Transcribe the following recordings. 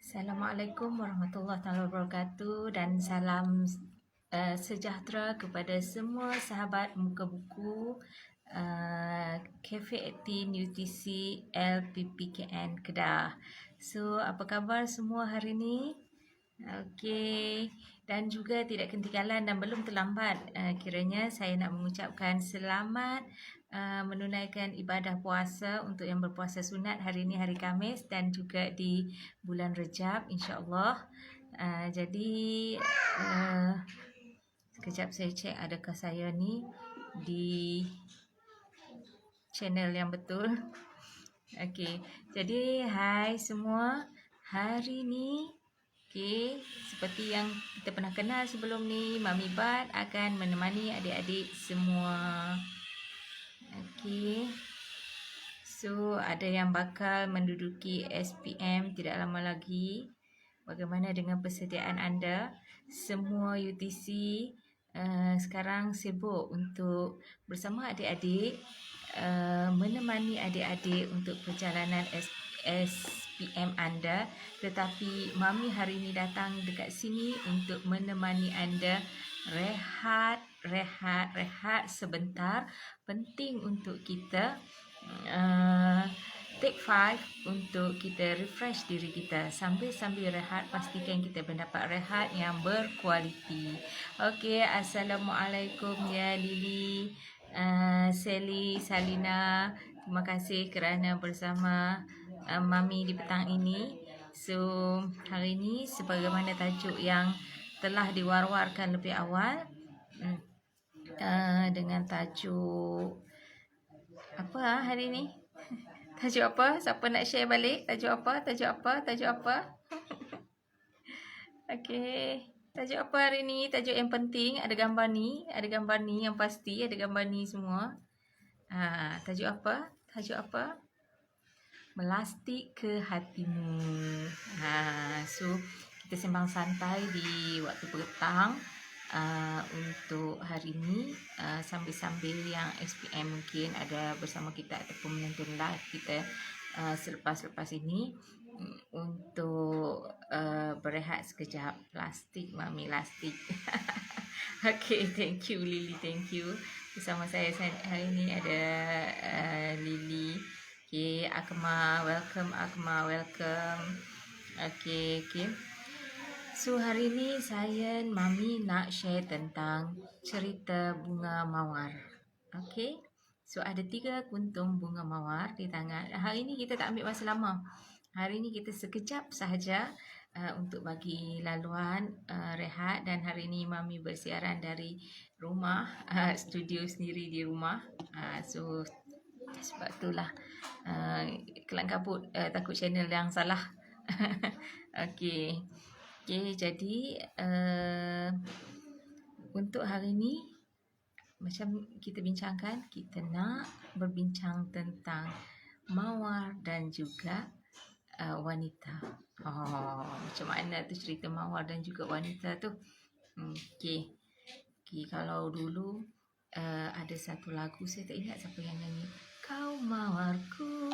Assalamualaikum warahmatullahi wabarakatuh dan salam sejahtera kepada semua sahabat muka buku Cafe Active Nutrisi LPPKN Kedah. So, apa khabar semua hari ini? Okey, dan juga tidak ketinggalan dan belum terlambat kiranya saya nak mengucapkan selamat menunaikan ibadah puasa untuk yang berpuasa sunat hari ini hari Khamis dan juga di bulan Rejab insya-Allah. Jadi sekejap saya cek adakah saya ni di channel yang betul. Okey, jadi hai semua. Hari ni seperti yang kita pernah kenal sebelum ni, Mami Bat akan menemani adik-adik semua. Okey. So, ada yang bakal menduduki SPM tidak lama lagi. Bagaimana dengan persediaan anda? Semua UTC sekarang sibuk untuk bersama adik-adik menemani adik-adik untuk perjalanan SPM anda. Tetapi Mami hari ini datang dekat sini untuk menemani anda rehat sebentar. Penting untuk kita take 5 untuk kita refresh diri kita. Sambil rehat, pastikan kita mendapat rehat yang berkualiti. Okey, Assalamualaikum ya Lily, Sally, Salina. Terima kasih kerana bersama Mami di petang ini. So, hari ini sebagaimana tajuk yang telah diwar-warkan lebih awal, dengan tajuk apa hari ni? Tajuk apa? Siapa nak share balik? Tajuk apa? Okey. Tajuk apa hari ni? Tajuk yang penting. Ada gambar ni yang pasti. Ada gambar ni semua. Tajuk apa? Melastik ke hatimu. So kita sembang santai di waktu petang. Untuk hari ini sambil-sambil yang SPM mungkin ada bersama kita ataupun menonton live kita selepas ini untuk berehat sekejap. Plastik, Mami lastik. Okay, thank you Lily, thank you. Bersama saya hari ini ada Lily. Okay, Akma, welcome Akma, welcome. Okay. So hari ni Mami nak share tentang cerita bunga mawar. Okey. So ada 3 kuntum bunga mawar di tangan. Hari ni kita tak ambil masa lama. Hari ni kita sekejap sahaja untuk bagi laluan rehat, dan hari ni Mami bersiaran dari rumah, studio sendiri di rumah. So sebab itulah kelang kabut, takut channel yang salah. Okey, jadi untuk hari ni macam kita bincangkan, kita nak berbincang tentang mawar dan juga wanita. Macam mana tu cerita mawar dan juga wanita tu? Okey, kalau dulu ada satu lagu, saya tak ingat siapa yang nyanyi. Kau mawarku,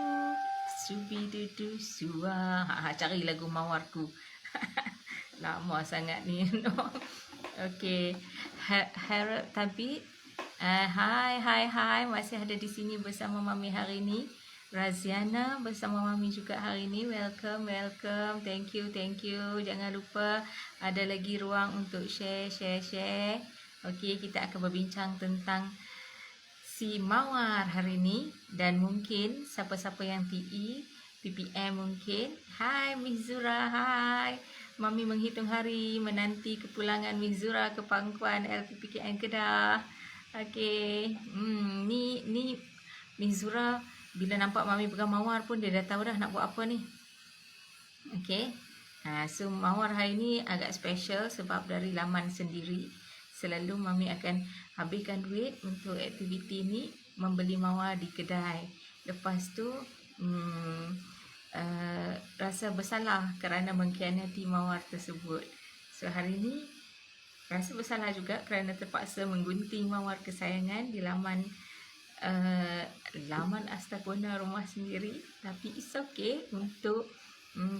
subidudu sua. Cari lagu mawarku. Lama sangat ni. Okey, harap tapi hai, masih ada di sini bersama Mami hari ni. Raziana bersama Mami juga hari ni. Welcome. Thank you. Jangan lupa ada lagi ruang untuk share. Okey, kita akan berbincang tentang si mawar hari ni, dan mungkin siapa-siapa yang PPM mungkin. Hai Miss Zura, hai. Mami menghitung hari menanti kepulangan Miss Zura ke pangkuan LPPKN Kedah. Okey. Ni Miss Zura bila nampak Mami pegang mawar pun dia dah tahu dah nak buat apa ni. Okey. So mawar hari ni agak special sebab dari laman sendiri. Selalu Mami akan habiskan duit untuk aktiviti ni, membeli mawar di kedai. Lepas tu rasa bersalah kerana mengkhianati mawar tersebut. So hari ni rasa bersalah juga kerana terpaksa menggunting mawar kesayangan di laman Astagona rumah sendiri. Tapi it's okay untuk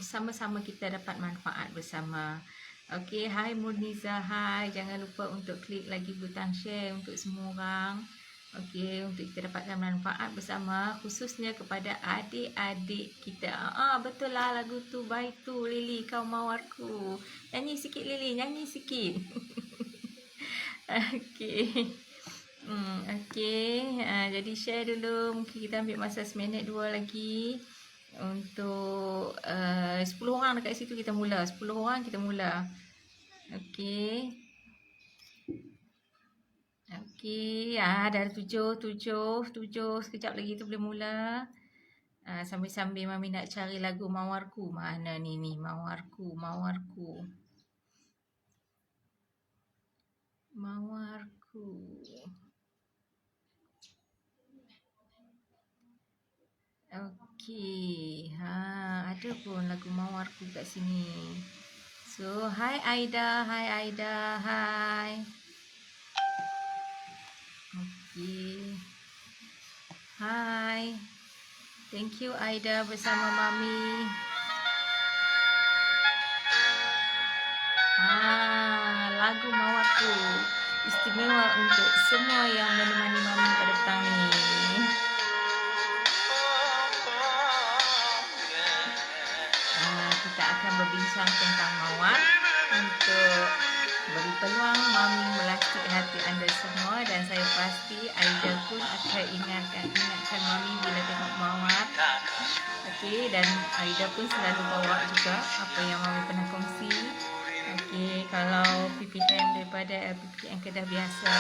sama-sama kita dapat manfaat bersama. Okey, hai Murniza, hai. Jangan lupa untuk klik lagi butang share untuk semua orang. Okey, untuk kita dapatkan manfaat bersama, khususnya kepada adik-adik kita. Betul lah lagu tu, baik tu Lily, kau mawarku. Nyanyi sikit Lily, nyanyi sikit. Okey. Okey, jadi share dulu. Mungkin kita ambil masa seminit 2 lagi. Untuk 10 orang dekat situ kita mula. 10 orang kita mula. Okey. Okey, dah 7. Sekejap lagi tu boleh mula. Sambil-sambil Mami nak cari lagu Mawarku. Mana ni Mawarku. Okey. Ada pun lagu Mawarku kat sini. So, hai Aida. Hai. Okey. Hai. Thank you Aida bersama Mami. Lagu Mawarku istimewa untuk semua yang menemani Mami pada petang ni. Kita akan berbincang tentang mawar untuk beri peluang Mami melastik hati anda semua, dan saya pasti Aida pun akan ingatkan Mami bila tengok mawar. Okey, dan Aida pun selalu bawa juga apa yang Mami pernah kongsi. Okey, kalau PPM daripada PPM Kedah biasa,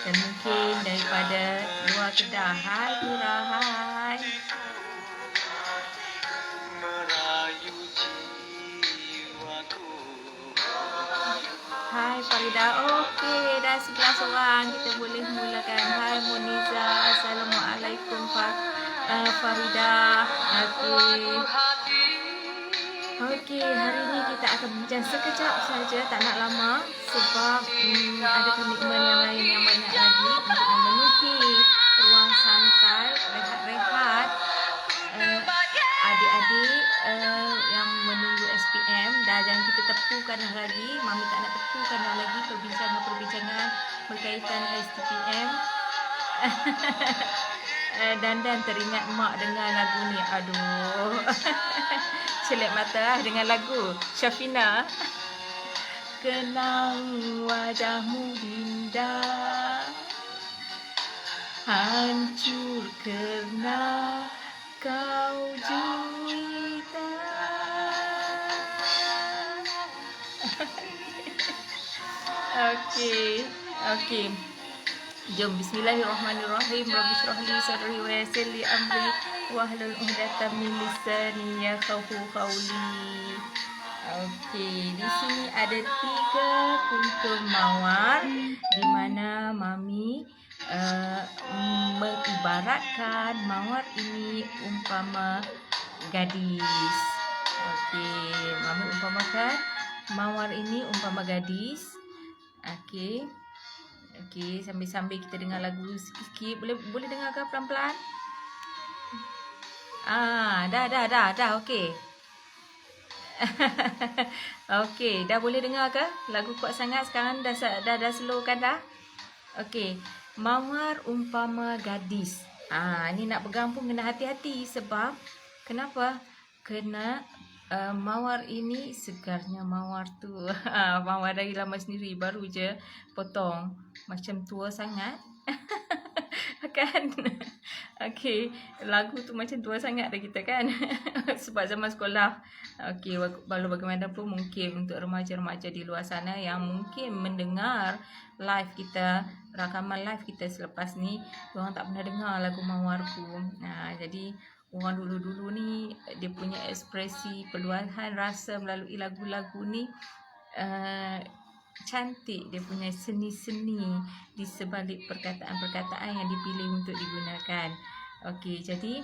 dan mungkin daripada luar Kedah. Hai Ira, hai. Hai Farida. Okey, dah 11 orang, kita boleh mulakan. Hai Moniza, assalamualaikum Farida. Okey, hari ini kita akan bincang sekejap saja, tak nak lama, sebab ada komitmen yang lain yang banyak lagi untuk memenuhi ruang santai, rehat-rehat adik-adik yang menunggu SPM. Jangan kita tepukan lagi, Mami tak nak tepukan lagi perbincangan berkaitan STPM. Dan teringat mak dengar lagu ni. Aduh. Celak mata dengan lagu Syafina. Kenang wajahmu Dinda, hancur kerana kau juwita. Okey. Jom, bismillahirrahmanirrahim. Rabbi shrah li sadri wa yassir li amri wahlul 'uqdatam min lisani yafqahu qawli. Okey, di sini ada 3 kuntul mawar di mana Mami mengibaratkan mawar ini umpama gadis. Okey, Mami umpamakan mawar ini umpama gadis. Okey, sambil-sambil kita dengar lagu sikit-sikit. Boleh dengar ke pelan-pelan? Dah. Okey. Okey, dah boleh dengar ke? Lagu kuat sangat sekarang, dah slow kan dah? Okey, mawar umpama gadis. Ni nak pegang pun kena hati-hati, sebab kenapa? Kena mawar ini segarnya mawar tu. Mawar dari lama sendiri, baru je potong. Macam tua sangat. Kan? Okey, lagu tu macam tua sangat dah kita kan. Sebab zaman sekolah. Okey, walau bagaimanapun mungkin untuk remaja-remaja di luar sana yang mungkin mendengar live kita, rakaman live kita selepas ni, orang tak pernah dengar lagu Mawarku. Jadi orang dulu-dulu ni dia punya ekspresi perluahan rasa melalui lagu-lagu ni cantik, dia punya seni-seni di sebalik perkataan-perkataan yang dipilih untuk digunakan. Okey, jadi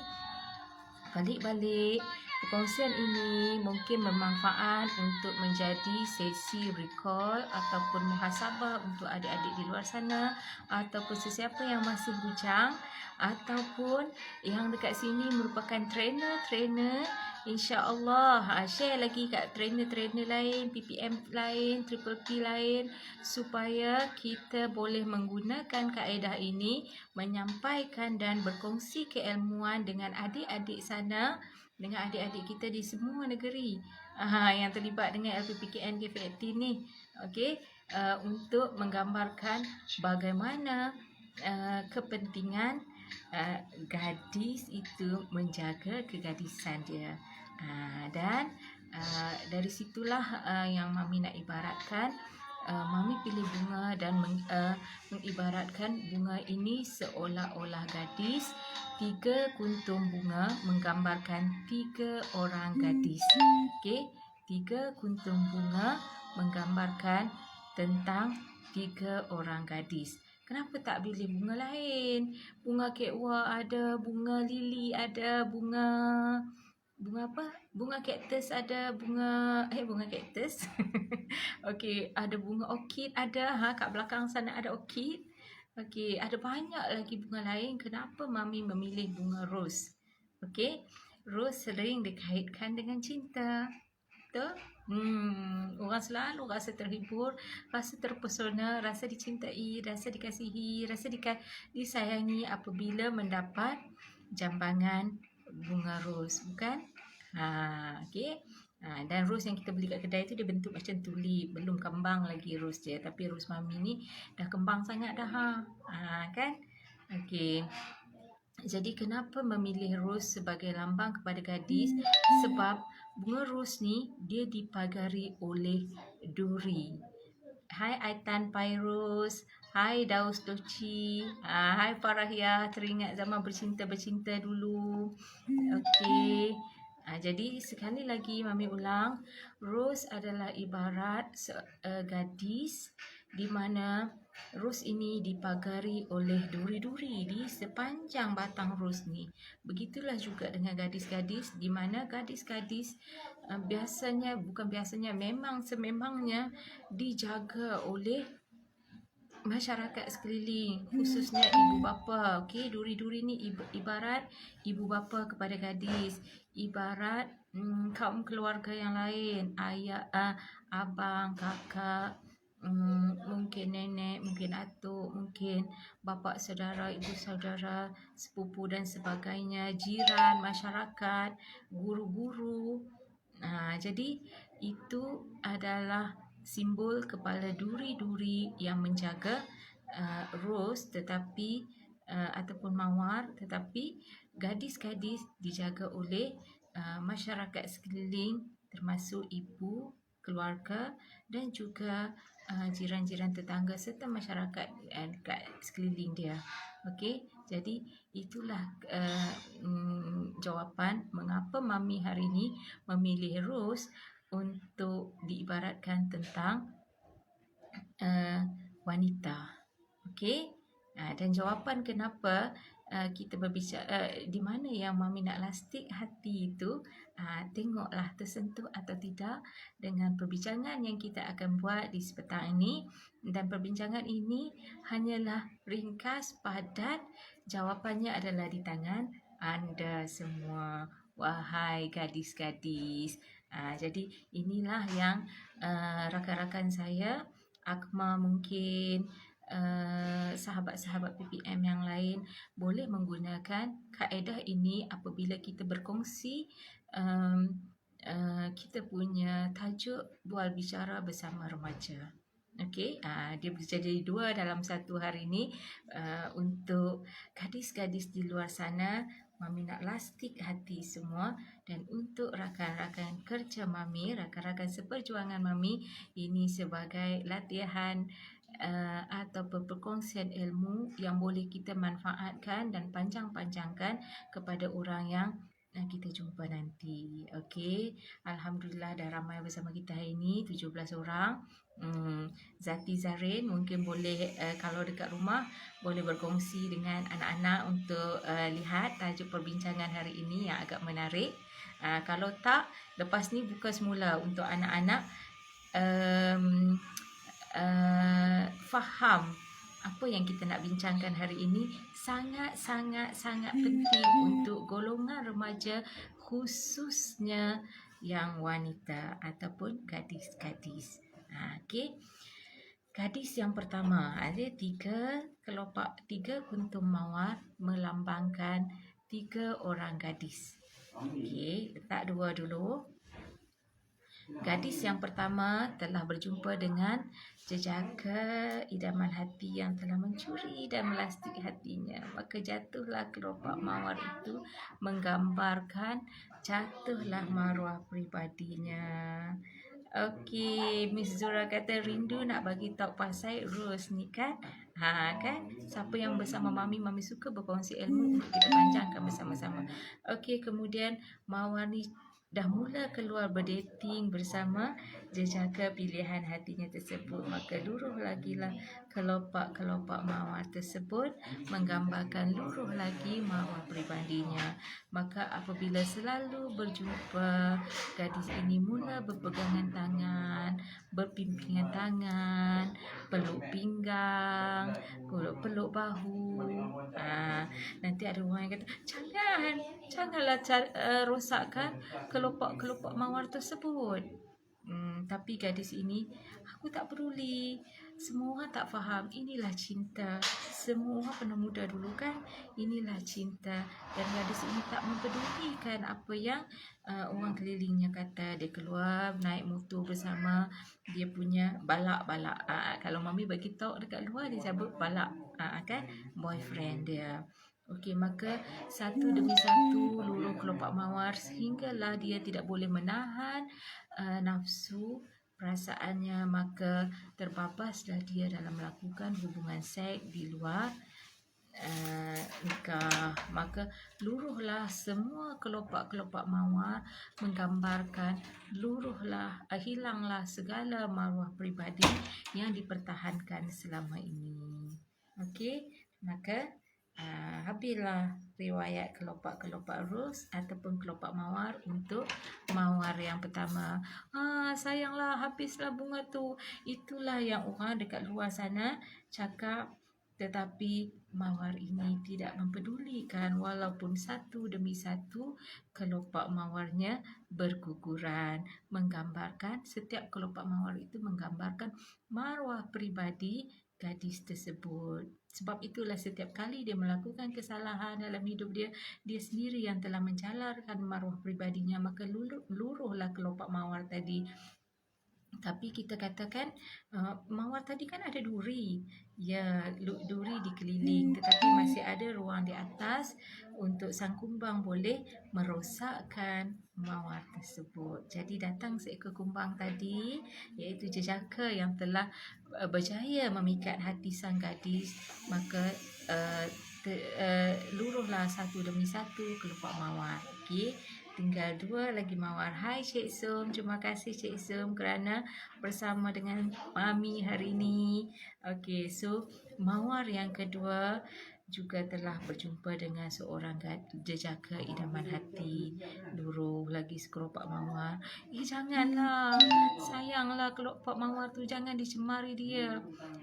balik-balik perkongsian ini mungkin bermanfaat untuk menjadi sesi recall ataupun muhasabah untuk adik-adik di luar sana, ataupun sesiapa yang masih bujang, ataupun yang dekat sini merupakan trainer-trainer InsyaAllah share lagi kat trainer-trainer lain, PPM lain, Triple P lain, supaya kita boleh menggunakan kaedah ini menyampaikan dan berkongsi keilmuan dengan adik-adik sana, dengan adik-adik kita di semua negeri yang terlibat dengan LPPKN Cafe Active ni. Okey, untuk menggambarkan bagaimana kepentingan gadis itu menjaga kegadisan dia. Dan dari situlah yang Mami nak ibaratkan, Mami pilih bunga dan mengibaratkan bunga ini seolah-olah gadis. 3 kuntum bunga menggambarkan 3 orang gadis. Okey, 3 kuntum bunga menggambarkan tentang 3 orang gadis. Kenapa tak pilih bunga lain? Bunga kekwa ada, bunga lili ada, bunga apa? Bunga kaktus ada, bunga kaktus. Okey, ada bunga orkid ada, kat belakang sana ada orkid. Okey, ada banyak lagi bunga lain. Kenapa Mami memilih bunga ros? Okey, ros sering dikaitkan dengan cinta. Betul? Orang selalu rasa terhibur, rasa terpesona, rasa dicintai, rasa dikasihi, rasa disayangi apabila mendapat jambangan bunga ros, bukan? Okey. Dan ros yang kita beli kat kedai tu dia bentuk macam tulip, belum kembang lagi ros dia, tapi ros Mami ni dah kembang sangat dah. Kan? Okey. Jadi kenapa memilih ros sebagai lambang kepada gadis? Sebab bunga ros ni dia dipagari oleh duri. Hai Aitan Pairos, hai Daus Doci, hai Farahia, teringat zaman bercinta-bercinta dulu. Okey. Jadi sekali lagi Mami ulang, ros adalah ibarat gadis di mana ros ini dipagari oleh duri-duri di sepanjang batang ros ni. Begitulah juga dengan gadis-gadis di mana gadis-gadis memang sememangnya dijaga oleh masyarakat sekeliling, khususnya ibu bapa. Okey, duri-duri ni ibarat ibu bapa kepada gadis, ibarat kaum keluarga yang lain, ayah, abang, kakak, mungkin nenek, mungkin atuk, mungkin bapa saudara, ibu saudara, sepupu dan sebagainya, jiran, masyarakat, guru-guru. Jadi itu adalah simbol kepala duri-duri yang menjaga ros tetapi ataupun mawar, tetapi gadis-gadis dijaga oleh masyarakat sekeliling termasuk ibu, keluarga dan juga jiran-jiran tetangga serta masyarakat dekat sekeliling dia. Okey, jadi itulah jawapan mengapa Mami hari ini memilih ros untuk diibaratkan tentang wanita. Okey, dan jawapan kenapa kita berbicara di mana yang Mami nak lastik hati itu, tengoklah tersentuh atau tidak dengan perbincangan yang kita akan buat di sepetang ini. Dan perbincangan ini hanyalah ringkas, padat, jawapannya adalah di tangan anda semua, wahai gadis-gadis. Jadi inilah yang rakan-rakan saya, Akma mungkin, sahabat-sahabat PPM yang lain boleh menggunakan kaedah ini apabila kita berkongsi kita punya tajuk bual bicara bersama remaja. Okey, dia jadi 2 dalam 1 hari ini. Untuk gadis-gadis di luar sana, Mami nak lastik hati semua. Dan untuk rakan-rakan kerja Mami, rakan-rakan seperjuangan Mami, ini sebagai latihan atau perkongsian ilmu yang boleh kita manfaatkan dan panjang-panjangkan kepada orang yang kita jumpa nanti. Okey, Alhamdulillah dah ramai bersama kita hari ini, 17 orang. Zati Zarin mungkin boleh kalau dekat rumah boleh berkongsi dengan anak-anak untuk lihat tajuk perbincangan hari ini yang agak menarik. Kalau tak, lepas ni buka semula untuk anak-anak faham apa yang kita nak bincangkan hari ini sangat penting untuk golongan remaja, khususnya yang wanita ataupun gadis-gadis. Okey. Gadis yang pertama ada 3 kuntum mawar melambangkan 3 orang gadis. Okey, letak 2 dulu. Gadis yang pertama telah berjumpa dengan jejaka idaman hati yang telah mencuri dan melastik hatinya. Maka jatuhlah kelopak mawar itu menggambarkan jatuhlah maruah peribadinya. Okey, Miss Zura kata rindu nak bagi tahu pasal Rose ni kan. Kan? Siapa yang bersama Mami suka berkongsi ilmu untuk kita panjangkan bersama-sama. Okey, kemudian Mawar ni dah mula keluar berdating bersama jejaka pilihan hatinya tersebut. Maka luruh lagilah kelopak-kelopak mawar tersebut menggambarkan luruh lagi maruah peribadinya. Maka apabila selalu berjumpa, gadis ini mula berpegangan tangan, berpimpingan tangan, peluk pinggang, peluk bahu. Nanti ada orang yang kata, janganlah rosakkan kelopak-kelopak mawar tersebut. Tapi gadis ini, aku tak peduli. Semua orang tak faham. Inilah cinta. Semua orang pernah muda dulu kan. Inilah cinta. Dan gadis ini tak mempedulikan apa yang orang kelilingnya kata. Dia keluar naik motor bersama dia punya balak-balak. Kalau Mami bagi tahu dekat luar, dia sebut balak. Kan? Boyfriend dia. Okey, maka satu demi satu luruh kelopak mawar sehinggalah dia tidak boleh menahan nafsu perasaannya, maka terbabaslah dia dalam melakukan hubungan seks di luar nikah. Maka luruhlah semua kelopak-kelopak mawar menggambarkan hilanglah segala maruah peribadi yang dipertahankan selama ini. Okey, maka habislah riwayat kelopak-kelopak ros ataupun kelopak mawar untuk mawar yang pertama. Sayanglah habislah bunga tu. Itulah yang orang dekat luar sana cakap, tetapi mawar ini tidak mempedulikan walaupun satu demi satu kelopak mawarnya berguguran, menggambarkan setiap kelopak mawar itu menggambarkan maruah peribadi gadis tersebut. Sebab itulah setiap kali dia melakukan kesalahan dalam hidup dia, dia sendiri yang telah mencalarkan maruah peribadinya, maka luruhlah kelopak mawar tadi. Tapi kita katakan mawar tadi kan ada duri. Ya, duri dikeliling, tetapi masih ada ruang di atas untuk sang kumbang boleh merosakkan mawar tersebut. Jadi datang seekor kumbang tadi, iaitu jejaka yang telah berjaya memikat hati sang gadis. Maka luruhlah satu demi satu kelopak mawar. Okey, tinggal 2 lagi mawar. Hai Cik Som, terima kasih Cik Som kerana bersama dengan Mami hari ini. Okey, so mawar yang kedua juga telah berjumpa dengan seorang jejaka idaman hati. Luruh lagi sekelopak mawar. Janganlah, sayanglah kelopak mawar tu, jangan dicemari dia.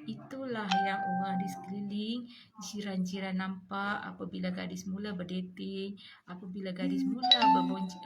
Itulah yang orang di sekeliling, jiran-jiran nampak apabila gadis mula berdating, apabila gadis mula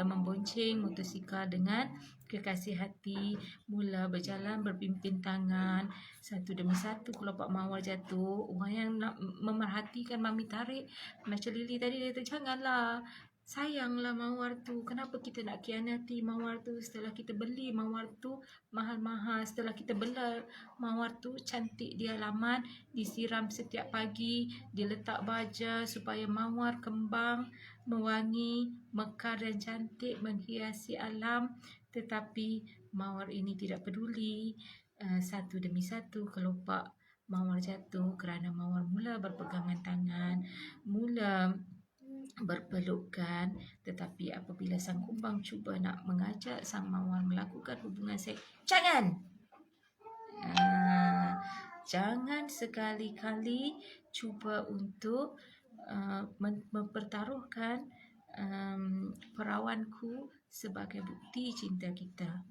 membonceng motosikal dengan kekasih hati, mula berjalan berpimpin tangan, satu demi satu kelopak mawar jatuh. Orang yang nak memerhatikan Mami tarik macam Lily tadi, dia kata janganlah, sayanglah mawar tu. Kenapa kita nak khianati mawar tu setelah kita beli mawar tu mahal-mahal, setelah kita bela mawar tu cantik di halaman, disiram setiap pagi, diletak baja supaya mawar kembang, mewangi, mekar dan cantik menghiasi alam. Tetapi mawar ini tidak peduli. Satu demi satu kelopak mawar jatuh kerana mawar mula berpegangan tangan, mula berpelukan. Tetapi apabila sang kumbang cuba nak mengajak sang mawar melakukan hubungan seks, jangan sekali-kali cuba untuk mempertaruhkan perawanku sebagai bukti cinta kita.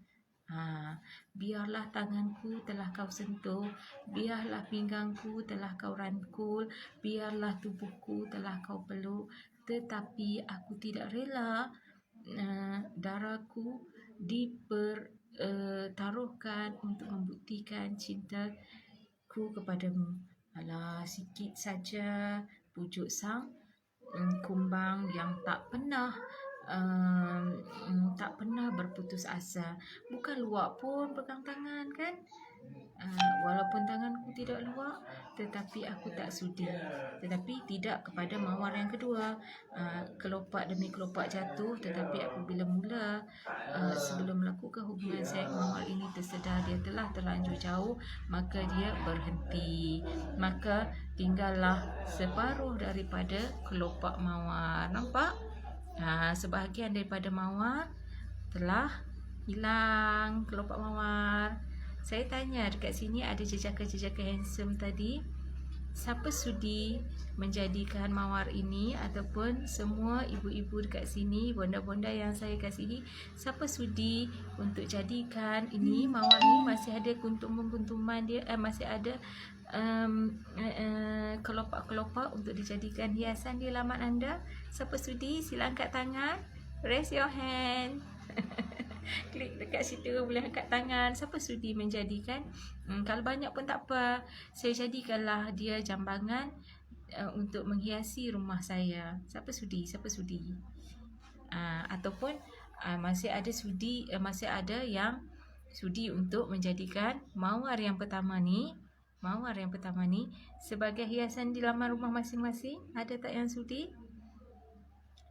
Biarlah tanganku telah kau sentuh, biarlah pinggangku telah kau rangkul, biarlah tubuhku telah kau peluk, tetapi aku tidak rela darahku dipertaruhkan untuk membuktikan cintaku kepadamu. Alah, sikit saja pujuk sang kumbang yang tak pernah berputus asa. Bukan luak pun pegang tangan kan. Walaupun tanganku tidak luak, tetapi aku tak sudi. Tetapi tidak kepada mawar yang kedua. Kelopak demi kelopak jatuh, tetapi apabila mula sebelum melakukan hubungan seks, mawar ini tersedar dia telah terlanjur jauh, maka dia berhenti. Maka tinggallah separuh daripada kelopak mawar. Nampak? Sebahagian daripada mawar telah hilang, kelopak mawar. Saya tanya dekat sini ada jejaka-jejaka handsome tadi. Siapa sudi menjadikan mawar ini, ataupun semua ibu-ibu dekat sini, bonda-bonda yang saya kasihi, siapa sudi untuk jadikan ini mawar ni masih ada kuntuman-kuntuman dia, masih ada kelopak-kelopak untuk dijadikan hiasan di laman anda? Siapa sudi? Sila angkat tangan. Raise your hand. Klik dekat situ, boleh angkat tangan. Siapa sudi menjadikan? Kalau banyak pun tak apa, saya jadikanlah dia jambangan untuk menghiasi rumah saya. Siapa sudi? Siapa sudi? Ataupun masih ada yang sudi untuk menjadikan mawar yang pertama ni sebagai hiasan di laman rumah masing-masing. Ada tak yang sudi?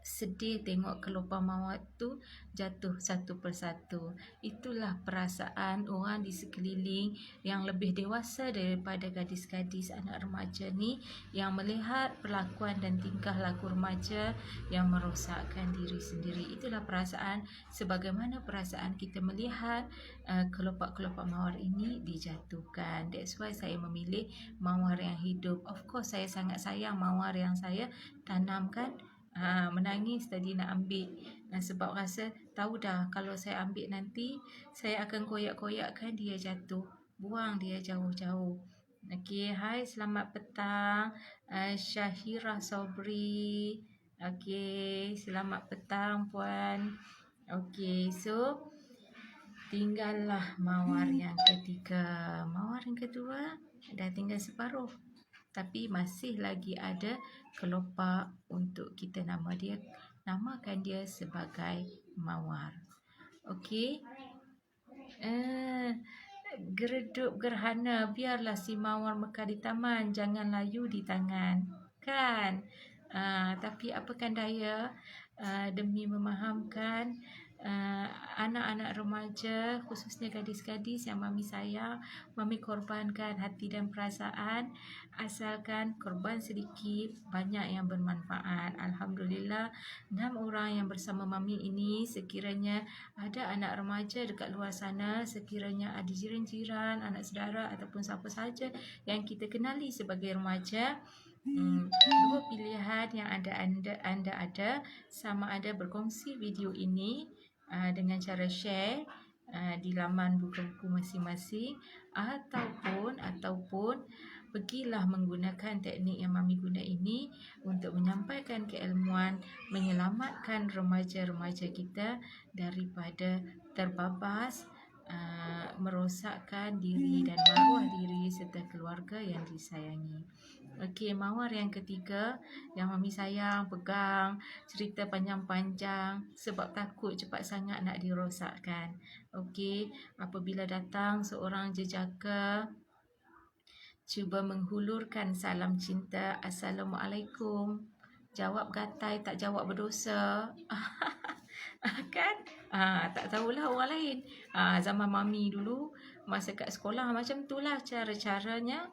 Sedih tengok kelopak mawar tu jatuh satu persatu. Itulah perasaan orang di sekeliling yang lebih dewasa daripada gadis-gadis anak remaja ni, yang melihat perlakuan dan tingkah laku remaja yang merosakkan diri sendiri. Itulah perasaan, sebagaimana perasaan kita melihat kelopak-kelopak mawar ini dijatuhkan. That's why saya memilih mawar yang hidup. Of course saya sangat sayang mawar yang saya tanamkan. Menangis tadi nak ambil, sebab rasa tahu dah kalau saya ambil nanti saya akan koyak-koyakkan dia jatuh, buang dia jauh-jauh. Okey, hai, selamat petang Syahira Sobri. Okey, selamat petang puan. Okey, so tinggallah mawar yang ketiga. Mawar yang kedua dah tinggal separuh, tapi masih lagi ada kelopak untuk kita namakan dia sebagai mawar. Okey. Geredup gerhana, biarlah si mawar mekar di taman, jangan layu di tangan. Kan? Tapi apakan daya, demi memahamkan anak-anak remaja, khususnya gadis-gadis yang mami sayang, mami korbankan hati dan perasaan. Asalkan korban sedikit, banyak yang bermanfaat. Alhamdulillah, 6 orang yang bersama mami ini, sekiranya ada anak remaja dekat luar sana, sekiranya ada jiran-jiran, anak saudara ataupun siapa saja yang kita kenali sebagai remaja, dua pilihan yang anda ada, sama ada berkongsi video ini dengan cara share di laman buku-buku masing-masing, ataupun pergilah menggunakan teknik yang mami guna ini untuk menyampaikan keilmuan, menyelamatkan remaja-remaja kita daripada terbabas, merosakkan diri dan maruah diri serta keluarga yang disayangi. Okey, mawar yang ketiga yang mami sayang, pegang, cerita panjang-panjang sebab takut cepat sangat nak dirosakkan. Okey, apabila datang seorang jejaka, cuba menghulurkan salam cinta. Assalamualaikum. Jawab gatai, tak jawab berdosa. Kan? Tak tahulah orang lain. Zaman mami dulu, masa kat sekolah macam tu lah cara-caranya.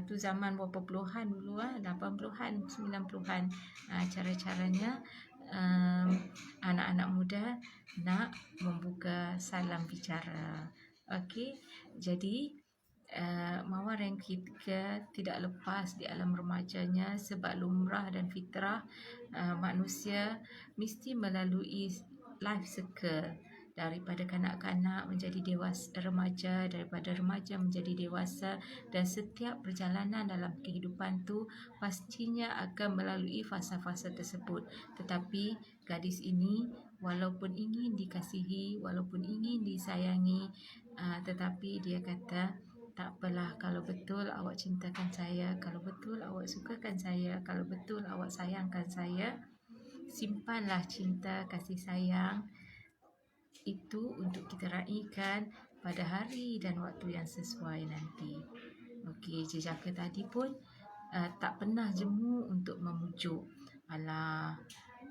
Tu zaman berapa puluhan dulu, 80-an, 90-an. Cara-caranya anak-anak muda nak membuka salam bicara. Okey, jadi mawar yang ketiga tidak lepas di alam remajanya, sebab lumrah dan fitrah manusia mesti melalui life cycle, daripada kanak-kanak menjadi dewasa, remaja, daripada remaja menjadi dewasa, dan setiap perjalanan dalam kehidupan tu pastinya akan melalui fasa-fasa tersebut. Tetapi gadis ini walaupun ingin dikasihi, walaupun ingin disayangi, tetapi dia kata, tak apalah, kalau betul awak cintakan saya, kalau betul awak sukakan saya, kalau betul awak sayangkan saya, simpanlah cinta kasih sayang itu untuk kita raikan pada hari dan waktu yang sesuai nanti. Okey, jejaka tadi pun tak pernah jemu untuk memujuk. Alah,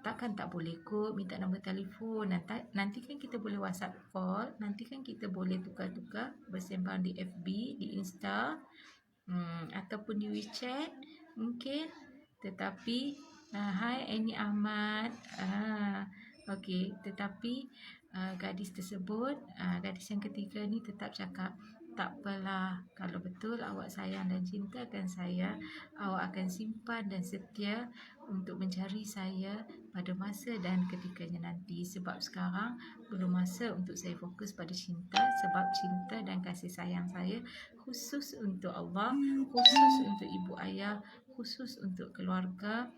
takkan tak boleh kot minta nombor telefon. Nanti kan kita boleh WhatsApp call, nanti kan kita boleh tukar-tukar bersembang di FB, di Insta, ataupun di WeChat mungkin. Tetapi hai Annie Ahmad, okey, tetapi gadis tersebut, gadis yang ketiga ni tetap cakap, tak apalah, kalau betul awak sayang dan cintakan saya, awak akan simpan dan setia untuk mencari saya pada masa dan ketikanya nanti. Sebab sekarang belum masa untuk saya fokus pada cinta, sebab cinta dan kasih sayang saya khusus untuk Allah, khusus untuk ibu ayah, khusus untuk keluarga,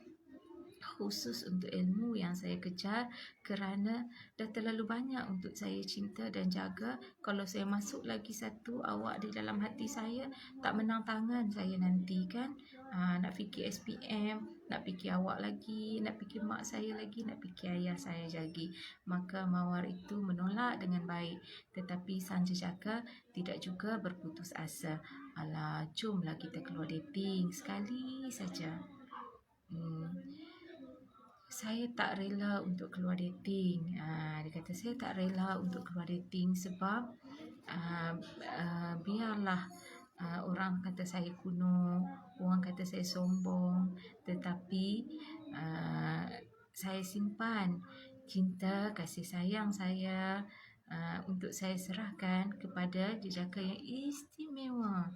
khusus untuk ilmu yang saya kejar, kerana dah terlalu banyak untuk saya cinta dan jaga. Kalau saya masuk lagi satu awak di dalam hati saya, tak menang tangan saya nanti kan. Nak fikir SPM, nak fikir awak lagi, nak fikir mak saya lagi, nak fikir ayah saya lagi. Maka mawar itu menolak dengan baik, tetapi sang jejaka tidak juga berputus asa. Alah, jomlah kita keluar dating sekali saja. Saya tak rela untuk keluar dating. Dia kata saya tak rela untuk keluar dating sebab biarlah orang kata saya kuno, orang kata saya sombong, tetapi saya simpan cinta kasih sayang saya untuk saya serahkan kepada jejaka yang istimewa.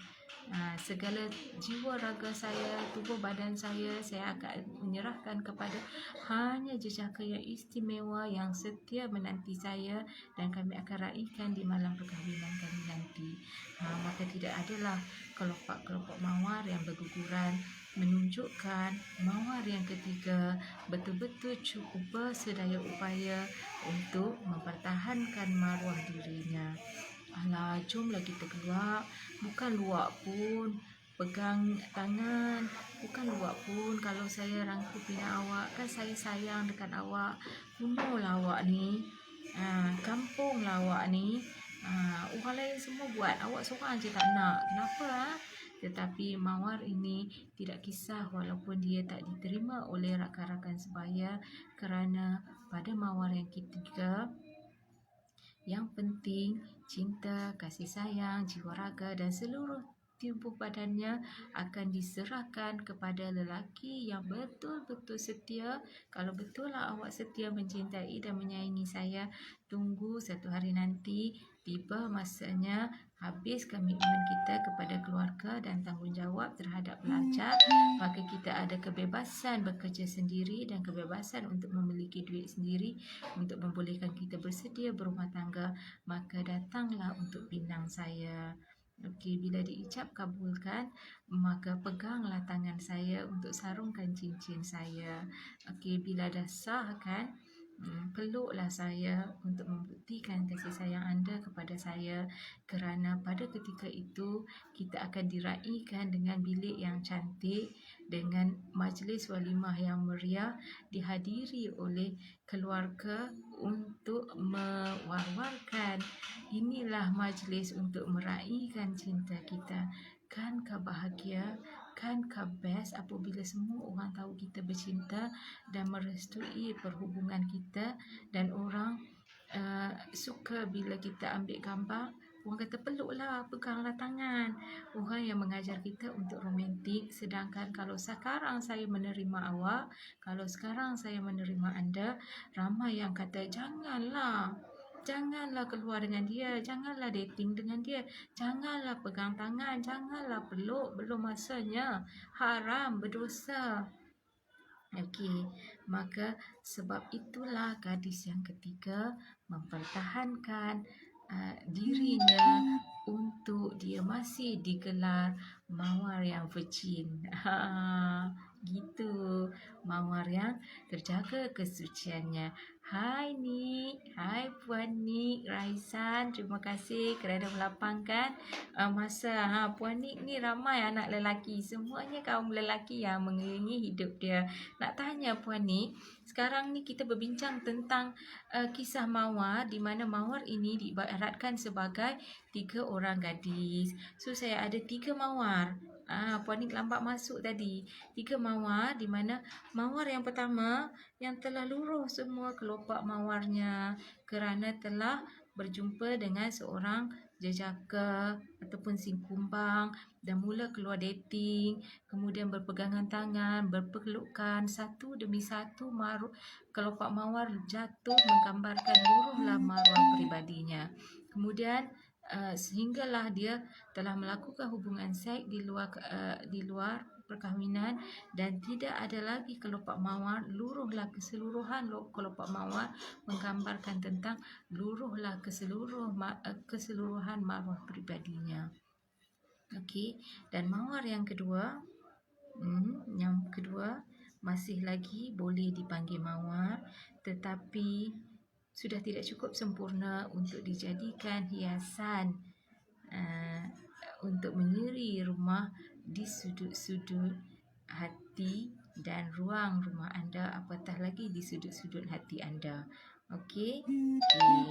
Segala jiwa raga saya, tubuh badan saya akan menyerahkan kepada hanya jejaka yang istimewa yang setia menanti saya, dan kami akan raikan di malam perkahwinan kami nanti. Maka tidak adalah kelopak-kelopak mawar yang berguguran, menunjukkan mawar yang ketiga betul-betul cuba sedaya upaya untuk mempertahankan maruah dirinya. Alah, jomlah kita keluar. Bukan luak pun, pegang tangan. Bukan luak pun kalau saya rangkul pinang awak. Kan saya sayang dekat awak. Kuno lah awak ni. Kampung lah awak ni. Orang lain semua buat, awak seorang je tak nak. Kenapa? Tetapi mawar ini tidak kisah walaupun dia tak diterima oleh rakan-rakan sebaya, kerana pada mawar yang ketiga, yang penting cinta, kasih sayang, jiwa raga dan seluruh tubuh badannya akan diserahkan kepada lelaki yang betul-betul setia. Kalau betul lah awak setia mencintai dan menyayangi saya, tunggu satu hari nanti tiba masanya habis komitmen kita kepada keluarga dan tanggungjawab terhadap pelajar, maka kita ada kebebasan bekerja sendiri dan kebebasan untuk memiliki duit sendiri, untuk membolehkan kita bersedia berumah tangga. Maka datanglah untuk pinang saya. Okey, bila diicap kabulkan, maka peganglah tangan saya untuk sarungkan cincin saya. Okey, bila dah sah kan, peluklah saya untuk membuktikan kasih sayang anda kepada saya, kerana pada ketika itu kita akan diraikan dengan bilik yang cantik, dengan majlis walimah yang meriah, dihadiri oleh keluarga untuk mewar-warkan. Inilah majlis untuk meraihkan cinta kita. Kan kau bahagia? Kan kau best apabila semua orang tahu kita bercinta dan merestui perhubungan kita, dan orang suka bila kita ambil gambar. Orang kata peluklah, peganglah tangan. Orang yang mengajar kita untuk romantik. Sedangkan kalau sekarang saya menerima awak, kalau sekarang saya menerima anda, ramai yang kata janganlah. Janganlah keluar dengan dia, janganlah dating dengan dia, janganlah pegang tangan, janganlah peluk, belum masanya, haram, berdosa. Okey, maka sebab itulah gadis yang ketiga mempertahankan dirinya untuk dia masih digelar mawar yang virgin. Gitu, mawar yang terjaga kesuciannya. Hai Nik, hai Puan Nik, Raisan, terima kasih kerana melapangkan masa. Puan Nik ni ramai anak lelaki, semuanya kaum lelaki yang mengelilingi hidup dia. Nak tanya Puan Nik, sekarang ni kita berbincang tentang kisah mawar, di mana mawar ini diibaratkan sebagai 3 orang gadis. So saya ada 3 mawar. Puan Nik lambat masuk tadi. 3 mawar, di mana mawar yang pertama yang telah luruh semua kelopak mawarnya kerana telah berjumpa dengan seorang jejaka ataupun singkumbang dan mula keluar dating, kemudian berpegangan tangan, berpelukan satu demi satu, kelopak mawar jatuh menggambarkan luruhlah maruah peribadinya. Kemudian sehinggalah dia telah melakukan hubungan seks di luar perkahwinan dan tidak ada lagi kelopak mawar, luruhlah keseluruhan kelopak mawar menggambarkan tentang luruhlah keseluruhan maruah peribadinya. Okey, dan mawar yang kedua, masih lagi boleh dipanggil mawar, tetapi sudah tidak cukup sempurna untuk dijadikan hiasan untuk menyeri rumah di sudut-sudut hati dan ruang rumah anda, apatah lagi di sudut-sudut hati anda. Okey.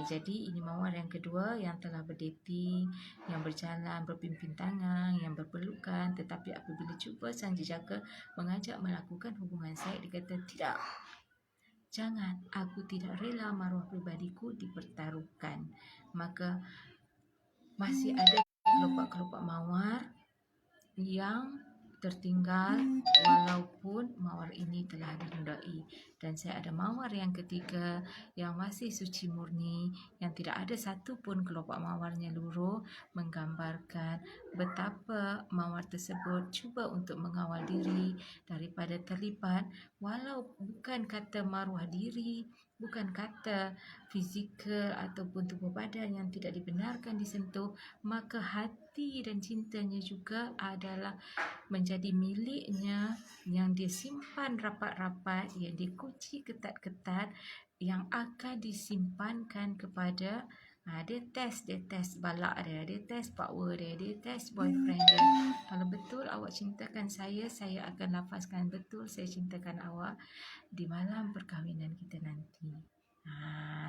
Jadi ini mawar yang kedua yang telah berdating, yang berjalan, berpimpin tangan, yang berpelukan, tetapi apabila cuba sang jejaka mengajak melakukan hubungan seks, dia kata tidak. Jangan, aku tidak rela maruah pribadiku dipertaruhkan. Maka masih ada kelopak-kelopak mawar yang tertinggal walaupun mawar ini telah dinodai. Dan saya ada mawar yang ketiga yang masih suci murni, yang tidak ada satu pun kelopak mawarnya luruh, menggambarkan betapa mawar tersebut cuba untuk mengawal diri daripada terlibat, walau bukan kata maruah diri, bukan kata fizikal ataupun tubuh badan yang tidak dibenarkan disentuh, maka hati dan cintanya juga adalah menjadi miliknya, yang dia simpan rapat-rapat, yang dia kunci ketat-ketat, yang akan disimpankan kepada dia test balak dia test power dia test boyfriend dia. Kalau betul awak cintakan saya akan lafazkan betul saya cintakan awak di malam perkahwinan kita nanti.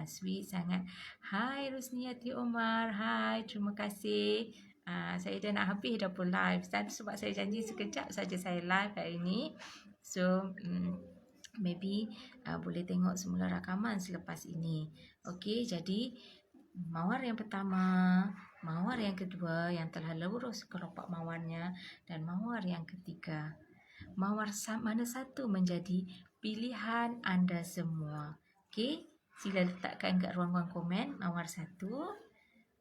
Sweet sangat. Hai Rusniati Omar. Hai, terima kasih. Saya dah nak habis dah pun live. Tadi sebab saya janji sekejap saja saya live hari ini. So, maybe boleh tengok semula rakaman selepas ini. Okey, jadi mawar yang pertama, mawar yang kedua yang telah luruh kelopak mawarnya, dan mawar yang ketiga. Mawar mana satu menjadi pilihan anda semua. Okey, sila letakkan kat ruangan komen mawar 1,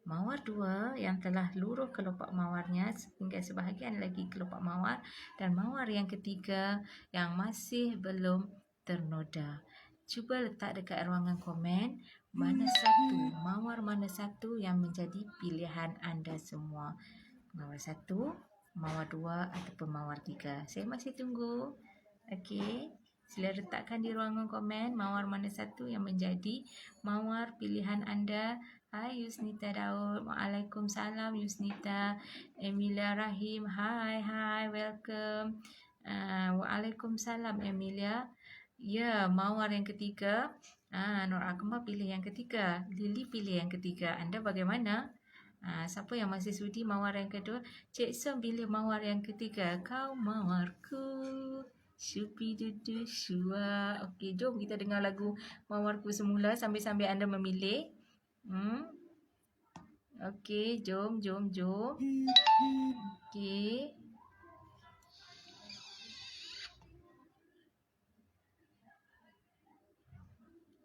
mawar 2 yang telah luruh kelopak mawarnya, tinggal sebahagian lagi kelopak mawar, dan mawar yang ketiga yang masih belum ternoda. Cuba letak dekat ruangan komen mawar mana satu yang menjadi pilihan anda semua. Mawar 1, mawar 2 ataupun mawar 3. Saya masih tunggu. Okey, sila letakkan di ruangan komen mawar mana satu yang menjadi mawar pilihan anda. Hai Yusnita Daud. Waalaikumsalam Yusnita. Emilia Rahim. Hai, welcome. Waalaikumsalam Emilia. Ya, mawar yang ketiga. Nur Akmal pilih yang ketiga. Lily pilih yang ketiga. Anda bagaimana? Siapa yang masih sudi mawar yang kedua? Cik Som pilih mawar yang ketiga. Kau mawarku, syupidudu syua. Okey, jom kita dengar lagu Mawarku semula sambil-sambil anda memilih. Okey, jom. Okey.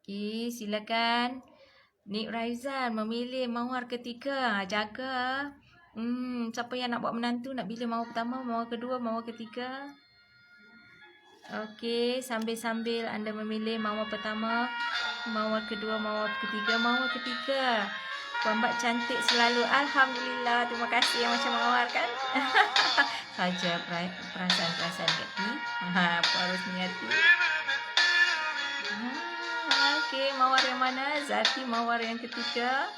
Okey, silakan. Nik Raizan memilih mawar ketiga. Jaga. Siapa yang nak buat menantu, nak pilih mawar pertama, mawar kedua, mawar ketiga? Okey, sambil-sambil anda memilih mawar pertama, mawar kedua, mawar ketiga. Mawar ketiga. Puan cantik selalu. Alhamdulillah. Terima kasih yang macam Mawar kan. Saja perasaan-perasaan hati. Puan Rosniati. Okey, Mawar yang mana? Zati Mawar yang ketiga.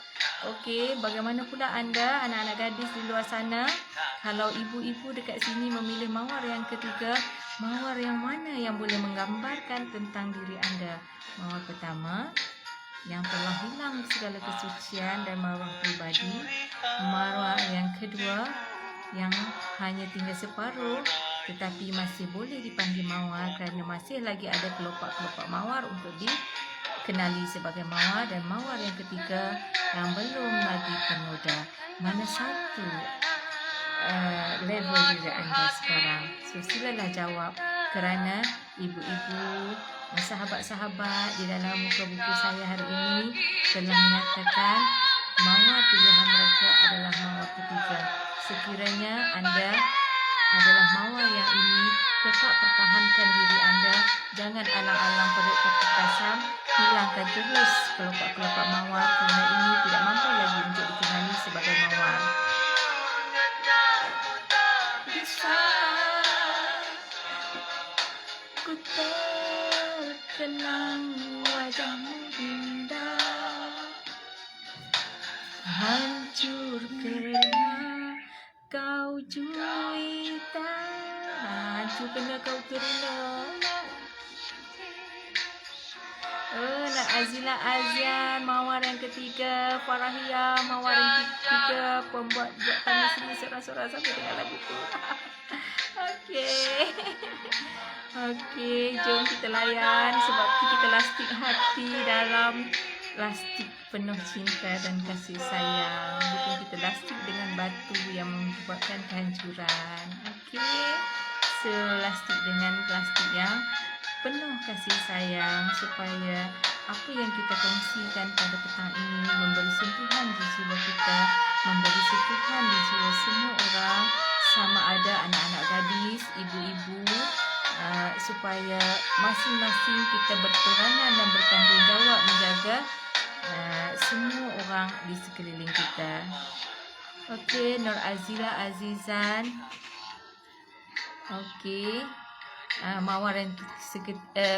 Okey, bagaimana pula anda anak-anak gadis di luar sana? Kalau ibu-ibu dekat sini memilih mawar yang ketiga, mawar yang mana yang boleh menggambarkan tentang diri anda? Mawar pertama, yang telah hilang segala kesucian dan maruah pribadi. Mawar yang kedua, yang hanya tinggal separuh tetapi masih boleh dipanggil mawar kerana masih lagi ada kelopak-kelopak mawar untuk dikenali sebagai mawar. Dan mawar yang ketiga yang belum lagi ternoda. Mana satu level diri anda sekarang? So silalah jawab, kerana ibu-ibu, sahabat-sahabat di dalam muka buku saya hari ini telah menyatakan mawar pilihan mereka adalah mawar ketiga. Sekiranya anda adalah mawar yang ini, tetap pertahankan diri anda. Jangan alang-alang perut kasam, hilangkan terus kelopak-kelopak mawar kerana ini tidak mampu lagi untuk dikenali sebagai mawar. Bisa ku terkenang wajahmu indah, hancur kerana kau juita, hancur kerana kau kerana. Nak Azila Azian, mawar yang ketiga. Farahia, mawar yang ketiga. Pembuat kami sini sorak-sorak sampai dengan lagu tu. Okey. Okey, jom kita layan sebab kita lastik hati dalam lastik penuh cinta dan kasih sayang. Bukan kita lastik dengan batu yang menyebabkan kehancuran. Okey. So, lastik dengan plastik yang penuh kasih sayang supaya apa yang kita kongsikan pada petang ini memberi sentuhan di jiwa kita, memberi sentuhan di jiwa semua orang, sama ada anak-anak gadis, ibu-ibu, supaya masing-masing kita berperanan dan bertanggungjawab menjaga semua orang di sekeliling kita. Okey, Nur Azila Azizan. Okey.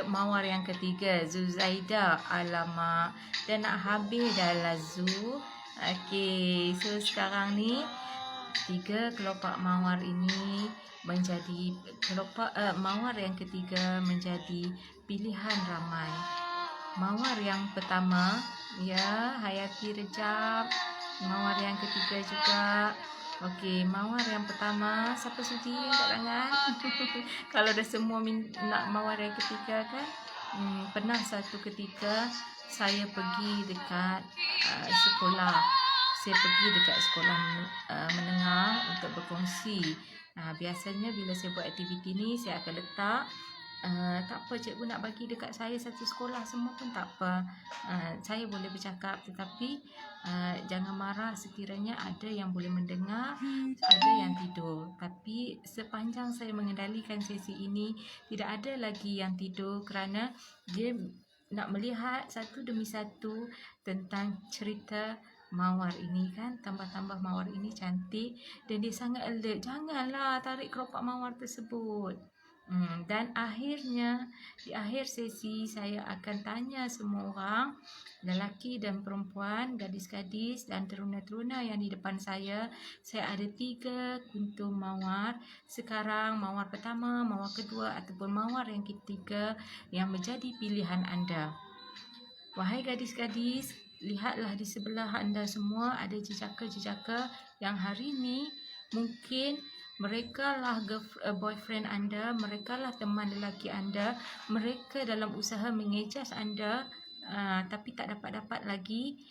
Mawar yang ketiga, Zuzaida. Alamak, dah nak habis dah lah Zu. Okey, so sekarang ni 3 kelopak mawar ini menjadi mawar yang ketiga menjadi pilihan ramai. Mawar yang pertama, ya, Hayati Rejab. Mawar yang ketiga juga. Okey, mawar yang pertama, siapa sudi angkat tangan? Kalau dah semua nak mawar yang ketiga kan? Pernah satu ketika saya pergi dekat sekolah. Saya pergi dekat sekolah menengah untuk berkongsi. Biasanya bila saya buat aktiviti ni, saya akan letak tak apa cikgu nak bagi dekat saya satu sekolah semua pun tak apa. Saya boleh bercakap, tetapi jangan marah sekiranya ada yang boleh mendengar, ada yang tidur. Tapi sepanjang saya mengendalikan sesi ini, tidak ada lagi yang tidur kerana dia nak melihat satu demi satu tentang cerita mawar ini kan. Tambah-tambah mawar ini cantik dan dia sangat alert. Janganlah tarik kelopak mawar tersebut. Dan akhirnya di akhir sesi saya akan tanya semua orang, lelaki dan perempuan, gadis-gadis dan teruna-teruna yang di depan saya. Saya ada 3 kuntum mawar. Sekarang mawar pertama, mawar kedua ataupun mawar yang ketiga yang menjadi pilihan anda. Wahai gadis-gadis, lihatlah di sebelah anda semua ada jejaka-jejaka yang hari ini mungkin mereka lah boyfriend anda, mereka lah teman lelaki anda, mereka dalam usaha mengejas anda, tapi tak dapat-dapat lagi.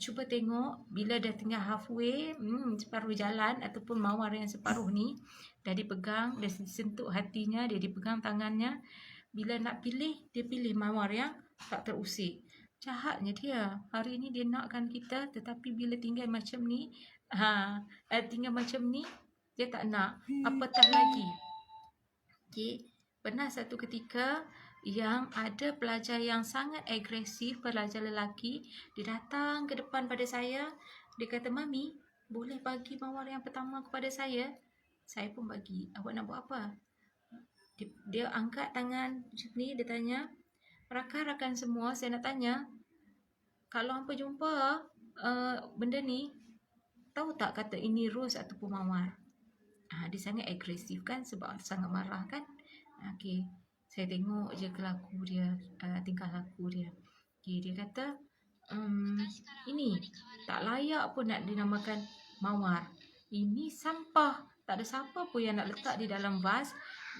Cuba tengok bila dah tengah halfway, separuh jalan ataupun mawar yang separuh ni dah dipegang, dah disentuh hatinya, dia dipegang tangannya. Bila nak pilih, dia pilih mawar yang tak terusik. Jahatnya dia. Hari ni dia nakkan kita, tetapi bila tinggal macam ni, dia tak nak. Apatah lagi. Okey, pernah satu ketika yang ada pelajar yang sangat agresif, pelajar lelaki, dia datang ke depan pada saya, dia kata, "Mami, boleh bagi mawar yang pertama kepada saya?" Saya pun bagi. "Awak nak buat apa?" Dia angkat tangan macam ni, dia tanya, "Rakan-rakan semua, saya nak tanya, kalau hampa jumpa benda ni, tahu tak kata ini ros ataupun mawar?" Dia sangat agresif kan, sebab sangat marah kan. Okey, saya tengok je kelaku dia, tingkah laku dia. Okey, dia kata, ini tak layak pun nak dinamakan mawar. Ini sampah. Tak ada siapa pun yang nak letak di dalam vas,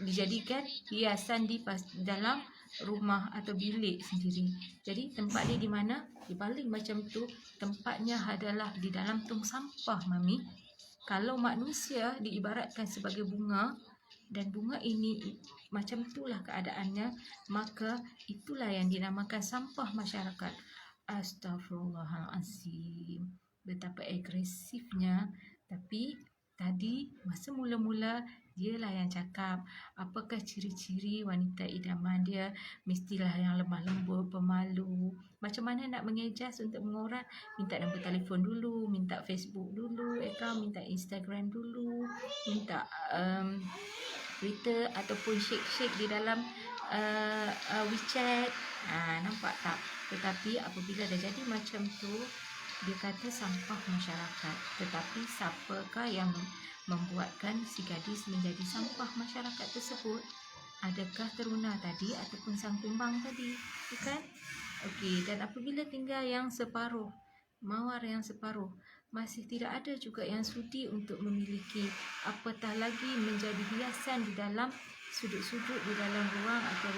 dijadikan hiasan di dalam rumah atau bilik sendiri. Jadi tempat dia di mana? Di balik macam tu, tempatnya adalah di dalam tong sampah, Mami. Kalau manusia diibaratkan sebagai bunga, dan bunga ini macam itulah keadaannya, maka itulah yang dinamakan sampah masyarakat. Astaghfirullahalazim. Betapa agresifnya. Tapi tadi masa mula-mula dialah yang cakap apakah ciri-ciri wanita idaman dia, mestilah yang lemah lembut, pemalu. Macam mana nak mengejas untuk mengorat? Minta nombor telefon dulu, minta Facebook dulu, minta Instagram dulu, minta Twitter ataupun shake di dalam WeChat. Nampak tak? Tetapi apabila dah jadi macam tu, dia kata sampah masyarakat. Tetapi siapakah yang membuatkan si gadis menjadi sampah masyarakat tersebut? Adakah teruna tadi ataupun sang kumbang tadi? Bukan? Okey, dan apabila tinggal yang separuh, mawar yang separuh, masih tidak ada juga yang sudi untuk memiliki, apatah lagi menjadi hiasan di dalam sudut-sudut di dalam ruang atau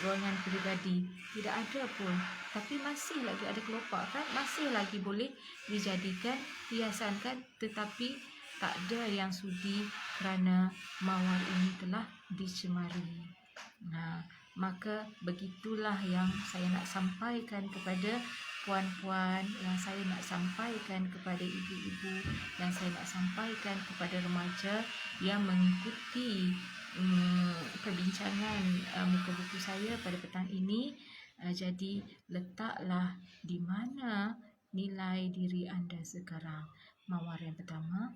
ruangan peribadi. Tidak ada pun. Tapi masih lagi ada kelopak kan? Masih lagi boleh dijadikan hiasan kan? Tetapi tak ada yang sudi kerana mawar ini telah dicemari. Maka begitulah yang saya nak sampaikan kepada puan-puan, yang saya nak sampaikan kepada ibu-ibu, yang saya nak sampaikan kepada remaja yang mengikuti perbincangan muka buku saya pada petang ini. Jadi letaklah di mana nilai diri anda sekarang. Mawar yang pertama,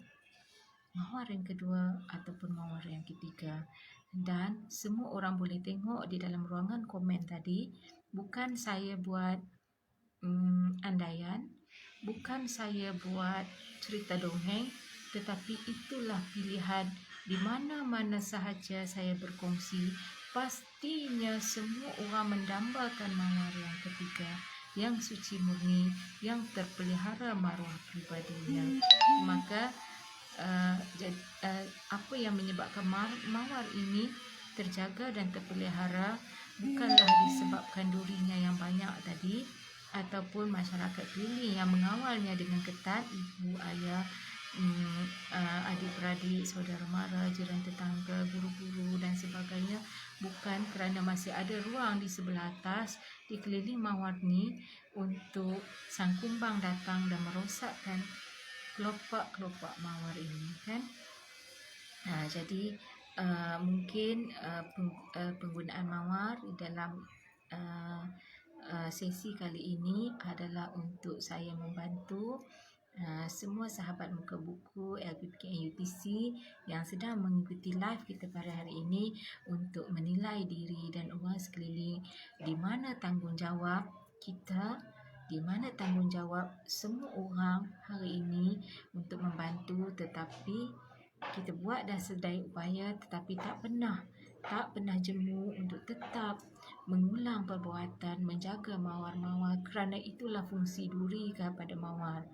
mawar yang kedua ataupun mawar yang ketiga. Dan semua orang boleh tengok di dalam ruangan komen tadi, bukan saya buat andaian, bukan saya buat cerita dongeng, tetapi itulah pilihan di mana-mana sahaja saya berkongsi. Pastinya semua orang mendambakan mawar yang ketiga, yang suci murni, yang terpelihara maruah pribadinya. Maka apa yang menyebabkan mawar ini terjaga dan terpelihara bukanlah disebabkan durinya yang banyak tadi, ataupun masyarakat keliling yang mengawalnya dengan ketat, ibu, ayah, adik-beradik, saudara mara, jiran tetangga, guru-guru dan sebagainya. Bukan kerana masih ada ruang di sebelah atas dikeliling mawar ni untuk sang kumbang datang dan merosakkan kelopak-kelopak mawar ini kan. Jadi mungkin penggunaan mawar dalam sesi kali ini adalah untuk saya membantu semua sahabat muka buku LPPKN UTC yang sedang mengikuti live kita pada hari ini untuk menilai diri dan orang sekeliling, di mana tanggungjawab kita, di mana tanggungjawab semua orang hari ini untuk membantu. Tetapi kita buat dah sedaya upaya, tetapi tak pernah jemu untuk tetap mengulang perbuatan menjaga mawar-mawar, kerana itulah fungsi duri kepada mawar.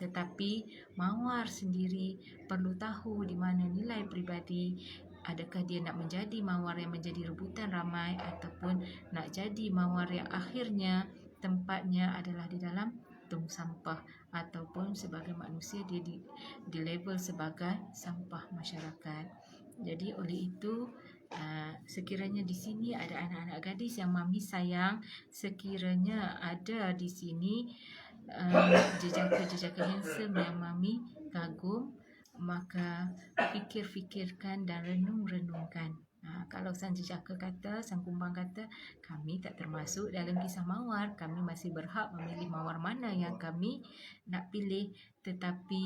Tetapi mawar sendiri perlu tahu di mana nilai peribadi. Adakah dia nak menjadi mawar yang menjadi rebutan ramai, ataupun nak jadi mawar yang akhirnya tempatnya adalah di dalam tong sampah, ataupun sebagai manusia dia di label sebagai sampah masyarakat. Jadi oleh itu, sekiranya di sini ada anak-anak gadis yang mami sayang, sekiranya ada di sini jejaka-jejaka handsome yang mami kagum, maka fikir-fikirkan dan renung-renungkan. Kalau sang jejaka kata, sang kumbang kata, kami tak termasuk dalam kisah mawar. Kami masih berhak memilih mawar mana yang kami nak pilih. Tetapi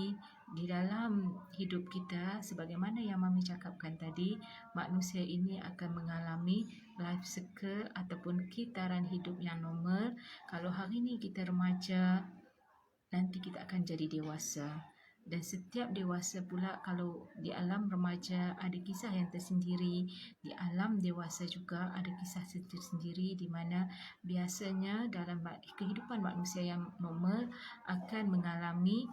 di dalam hidup kita, sebagaimana yang Mami cakapkan tadi, manusia ini akan mengalami life cycle ataupun kitaran hidup yang normal. Kalau hari ini kita remaja, nanti kita akan jadi dewasa. Dan setiap dewasa pula, kalau di alam remaja ada kisah yang tersendiri, di alam dewasa juga ada kisah tersendiri, di mana biasanya dalam kehidupan manusia yang normal akan mengalami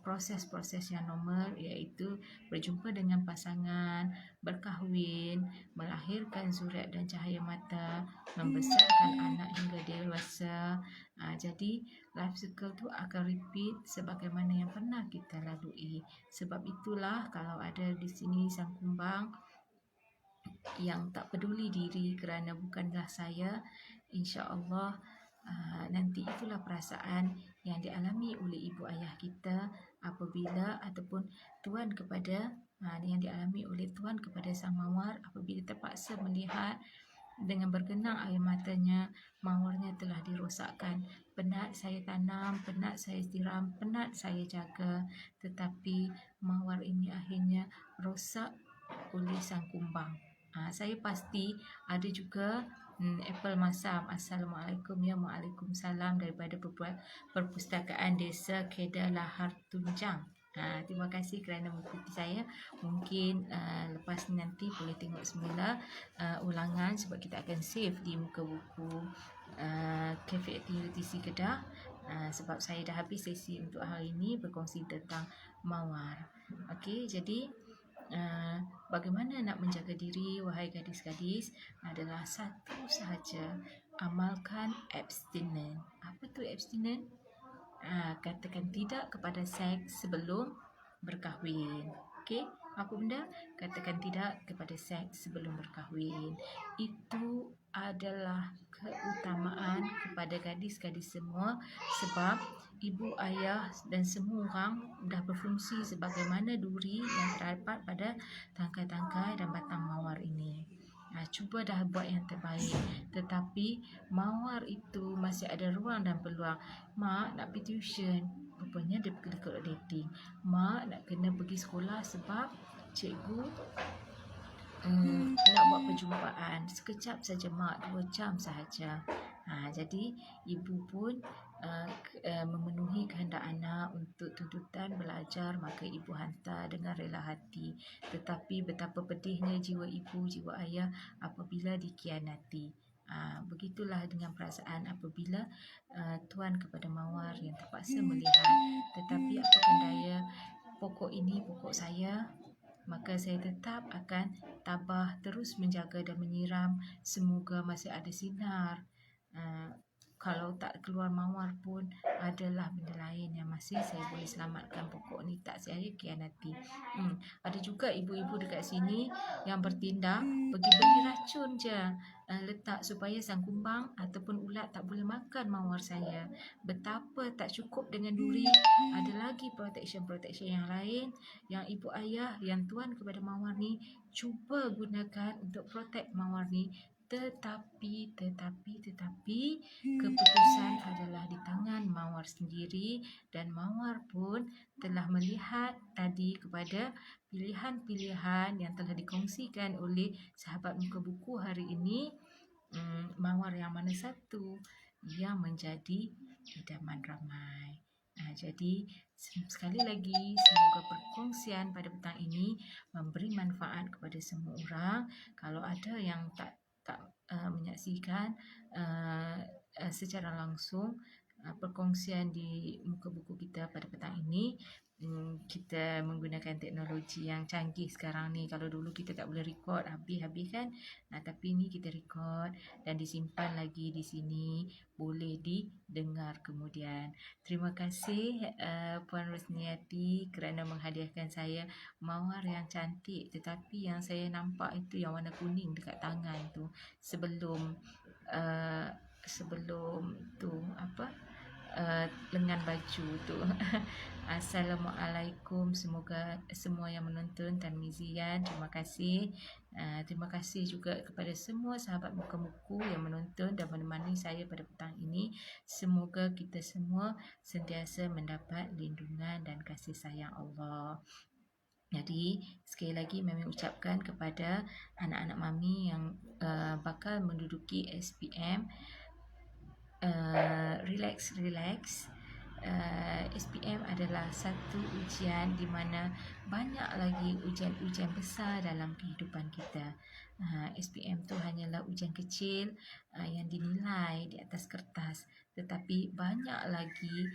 proses-proses yang normal, iaitu berjumpa dengan pasangan, berkahwin, melahirkan zuriat dan cahaya mata, membesarkan anak hingga dewasa. Jadi life cycle tu akan repeat sebagaimana yang pernah kita lalui. Sebab itulah kalau ada di sini sang kumbang yang tak peduli diri kerana bukanlah saya, insya-Allah nanti itulah perasaan yang dialami oleh ibu ayah kita apabila ataupun tuan kepada yang dialami oleh tuan kepada sang mawar apabila terpaksa melihat dengan bergenang air matanya mawarnya telah dirosakkan. Penat saya tanam, penat saya siram, penat saya jaga, tetapi mawar ini akhirnya rosak oleh sang kumbang. Saya pasti ada juga apple masam. Assalamualaikum ya Waalaikumsalam daripada Perpustakaan Desa Kedah Lahar Tunjang. Terima kasih kerana mengikuti saya. Mungkin lepas nanti boleh tengok semula ulangan sebab kita akan save di muka buku Cafe Activity Kedah. Sebab saya dah habis sesi untuk hari ini berkongsi tentang mawar. Okey, jadi bagaimana nak menjaga diri wahai gadis-gadis adalah satu sahaja, amalkan abstinent. Apa tu abstinent? Katakan tidak kepada seks sebelum berkahwin. Okey, apa benda? Katakan tidak kepada seks sebelum berkahwin. Itu adalah keutamaan kepada gadis-gadis semua sebab ibu ayah dan semua orang dah berfungsi sebagaimana duri yang terdapat pada tangkai-tangkai dan batang mawar ini. Cuba dah buat yang terbaik, tetapi mawar itu masih ada ruang dan peluang. Mak nak pergi tuition, rupanya dia dekat dating. Mak nak kena pergi sekolah sebab cikgu nak buat perjumpaan. Sekejap saja mak, 2 jam sahaja. Jadi ibu pun memenuhi kehendak anak untuk tuntutan belajar, maka ibu hantar dengan rela hati. Tetapi betapa pedihnya jiwa ibu, jiwa ayah apabila dikhianati. Begitulah dengan perasaan apabila tuan kepada mawar yang terpaksa melihat. Tetapi apakan daya, pokok ini pokok saya, maka saya tetap akan tabah terus menjaga dan menyiram. Semoga masih ada sinar. Kalau tak keluar mawar pun adalah benda lain yang masih saya boleh selamatkan pokok ni, tak saya khianati. Ada juga ibu-ibu dekat sini yang bertindak pergi beli racun je, letak supaya sang kumbang ataupun ulat tak boleh makan mawar saya. Betapa tak cukup dengan duri, ada lagi protection yang lain yang ibu ayah, yang tuan kepada mawar ni cuba gunakan untuk protect mawar ni. Tetapi keputusan adalah di tangan mawar sendiri, dan mawar pun telah melihat tadi kepada pilihan-pilihan yang telah dikongsikan oleh sahabat muka buku hari ini. Mawar yang mana satu yang menjadi idaman ramai. Jadi sekali lagi, semoga perkongsian pada petang ini memberi manfaat kepada semua orang. Kalau ada yang tak menyaksikan secara langsung perkongsian di muka buku kita pada petang ini, kita menggunakan teknologi yang canggih sekarang ni. Kalau dulu kita tak boleh record habis-habis kan, tapi ni kita record dan disimpan lagi di sini, boleh didengar kemudian. Terima kasih Puan Rosniati kerana menghadiahkan saya mawar yang cantik, tetapi yang saya nampak itu yang warna kuning dekat tangan tu sebelum tu lengan baju tu. Assalamualaikum, semoga semua yang menonton Tan Mizian, terima kasih. Terima kasih juga kepada semua sahabat Muka-Muku yang menonton dan menemani saya pada petang ini. Semoga kita semua sentiasa mendapat lindungan dan kasih sayang Allah. Jadi, sekali lagi Mami ucapkan kepada anak-anak Mami yang bakal menduduki SPM, relax. SPM adalah satu ujian di mana banyak lagi ujian-ujian besar dalam kehidupan kita. SPM tu hanyalah ujian kecil yang dinilai di atas kertas, tetapi banyak lagi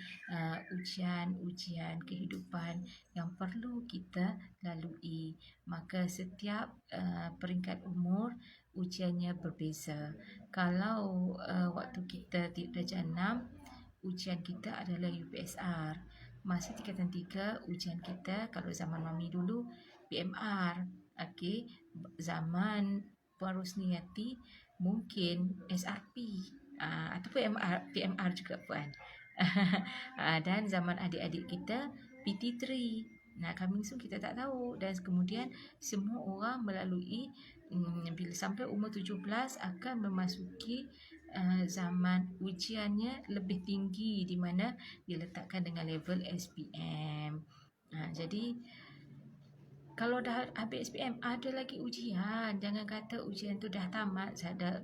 ujian-ujian kehidupan yang perlu kita lalui. Maka setiap peringkat umur ujiannya berbeza. Kalau waktu kita di darjah 6, ujian kita adalah UPSR. Masa tingkatan 3, ujian kita kalau zaman Mami dulu PMR. Okey, zaman Puan Rosniati mungkin SRP ataupun PMR juga Puan. Dan zaman adik-adik kita PT3. Nah, coming soon kita tak tahu, dan kemudian semua orang melalui bila sampai umur 17 akan memasuki zaman ujiannya lebih tinggi di mana diletakkan dengan level SPM. Jadi kalau dah habis SPM ada lagi ujian. Jangan kata ujian tu dah tamat.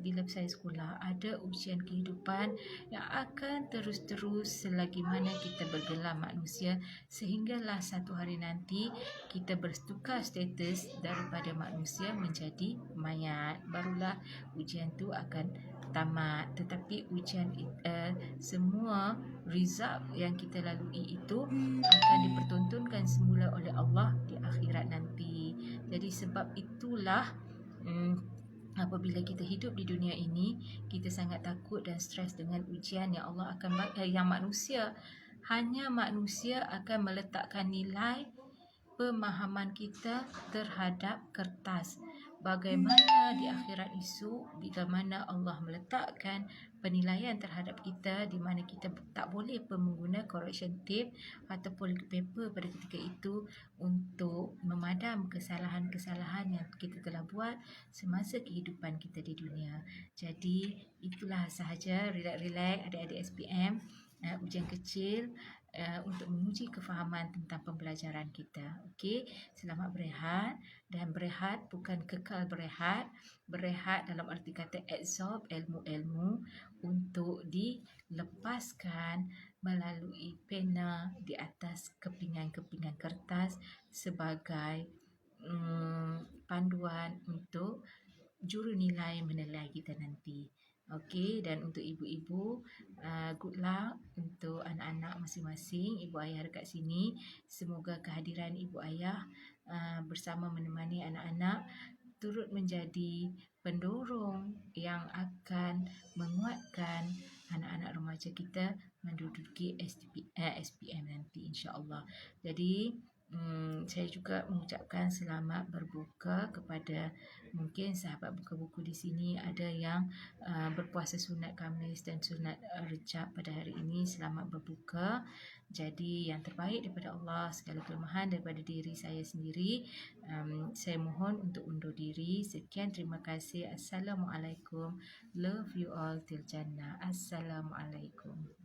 Bila saya sekolah ada ujian kehidupan yang akan terus-terus selagi mana kita bergelar manusia, sehinggalah satu hari nanti kita bertukar status daripada manusia menjadi mayat. Barulah ujian tu akan tamat. Tetapi ujian semua result yang kita lalui itu akan dipertontonkan semula oleh Allah di akhirat nanti. Jadi sebab itulah apabila kita hidup di dunia ini, kita sangat takut dan stres dengan ujian yang Allah akan yang hanya manusia akan meletakkan nilai pemahaman kita terhadap kertas. Bagaimana di akhirat esok, bila mana Allah meletakkan penilaian terhadap kita, di mana kita tak boleh pun menggunakan correction tape ataupun paper pada ketika itu untuk memadam kesalahan-kesalahan yang kita telah buat semasa kehidupan kita di dunia. Jadi itulah sahaja, relax adik-adik SPM, ujian kecil untuk menguji kefahaman tentang pembelajaran kita. Okey, selamat berehat, dan berehat bukan kekal berehat. Berehat dalam arti kata absorb ilmu-ilmu untuk dilepaskan melalui pena di atas kepingan-kepingan kertas sebagai panduan untuk jurunilai menilai kita nanti. Okey, dan untuk ibu-ibu, good luck untuk anak-anak masing-masing. Ibu ayah dekat sini, semoga kehadiran ibu ayah bersama menemani anak-anak turut menjadi pendorong yang akan menguatkan anak-anak remaja kita menduduki SPM nanti, insya-Allah. Jadi saya juga mengucapkan selamat berbuka kepada mungkin sahabat buku-buku di sini ada yang berpuasa sunat Khamis dan sunat Rejab pada hari ini. Selamat berbuka. Jadi yang terbaik daripada Allah, segala kelemahan daripada diri saya sendiri. Saya mohon untuk undur diri. Sekian, terima kasih. Assalamualaikum. Love you all till Jannah. Assalamualaikum.